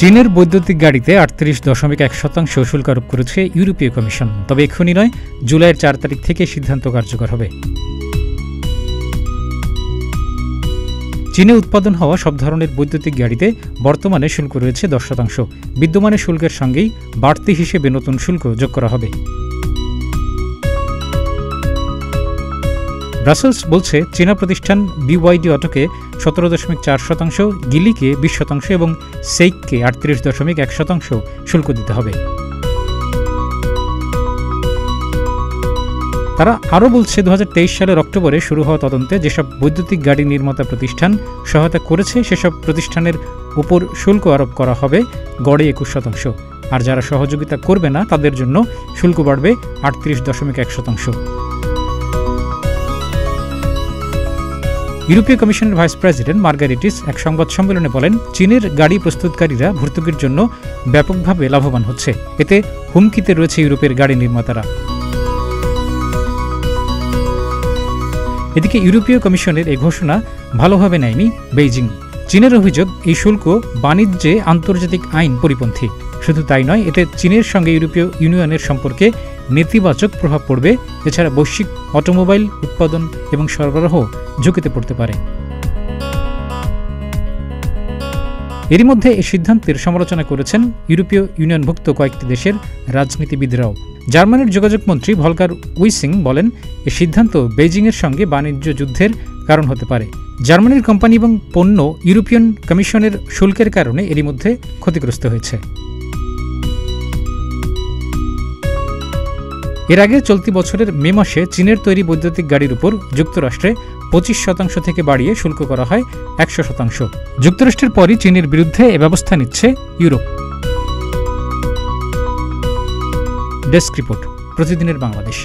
চীনের বৈদ্যুতিক গাড়িতে ৩৮.১% শুল্ক আরোপ করেছে ইউরোপীয় কমিশন। তবে এক্ষুনি নয়, জুলাইয়ের ৪ তারিখ থেকে সিদ্ধান্ত কার্যকর হবে। চীনে উৎপাদন হওয়া সব ধরনের বৈদ্যুতিক গাড়িতে বর্তমানে শুল্ক রয়েছে 10%। বিদ্যমান শুল্কের সঙ্গেই বাড়তি হিসেবে নতুন শুল্ক যোগ করা হবে। ব্রাসেলস বলছে, চীনা প্রতিষ্ঠান বিওয়াইডি অটোকে ১৭.৪%, গিলিকে ২০% এবং সেইককে ৩৮.১% শুল্ক দিতে হবে। তারা আরও বলছে, ২০২৩ সালের অক্টোবরে শুরু হওয়া তদন্তে যেসব বৈদ্যুতিক গাড়ি নির্মাতা প্রতিষ্ঠান সহায়তা করেছে সেসব প্রতিষ্ঠানের উপর শুল্ক আরোপ করা হবে গড়ে ২১%, আর যারা সহযোগিতা করবে না তাদের জন্য শুল্ক বাড়বে ৩৮.১%। ইউরোপীয় কমিশনের ভাইস প্রেসিডেন্ট মার্গারিটিস এক সংবাদ সম্মেলনে বলেন, চীনের গাড়ি প্রস্তুতকারীরা ভর্তুকির জন্য ব্যাপকভাবে লাভবান হচ্ছে। এতে হুমকিতে রয়েছে ইউরোপের গাড়ি নির্মাতারা। এদিকে ইউরোপীয় কমিশনের এই ঘোষণা ভালোভাবে নেয়নি বেইজিং। চীনের অভিযোগ, এই শুল্ক বাণিজ্যে আন্তর্জাতিক আইন পরিপন্থী। শুধু তাই নয়, এতে চীনের সঙ্গে ইউরোপীয় ইউনিয়নের সম্পর্কে নেতিবাচক প্রভাব পড়বে। এছাড়া বৈশ্বিক অটোমোবাইল উৎপাদন এবং সরবরাহ ঝুঁকিতে পড়তে পারে। এরই মধ্যে এই সিদ্ধান্তের সমালোচনা করেছেন ইউরোপীয় ইউনিয়নভুক্ত কয়েকটি দেশের রাজনীতিবিদরাও। জার্মানির যোগাযোগ মন্ত্রী ভলকার উইসিং বলেন, এই সিদ্ধান্ত বেইজিংয়ের সঙ্গে বাণিজ্য যুদ্ধের কারণ হতে পারে। জার্মানির কোম্পানি এবং পণ্য ইউরোপিয়ান কমিশনের শুল্কের কারণে এরই মধ্যে ক্ষতিগ্রস্ত হয়েছে। এর আগে চলতি বছরের মে মাসে চীনের তৈরি বৈদ্যুতিক গাড়ির উপর যুক্তরাষ্ট্রে ২৫% থেকে বাড়িয়ে শুল্ক করা হয় ১০০%। যুক্তরাষ্ট্রের পরই চীনের বিরুদ্ধে এ ব্যবস্থা নিচ্ছে ইউরোপ। ডেস্ক রিপোর্ট, প্রতিদিনের বাংলাদেশ।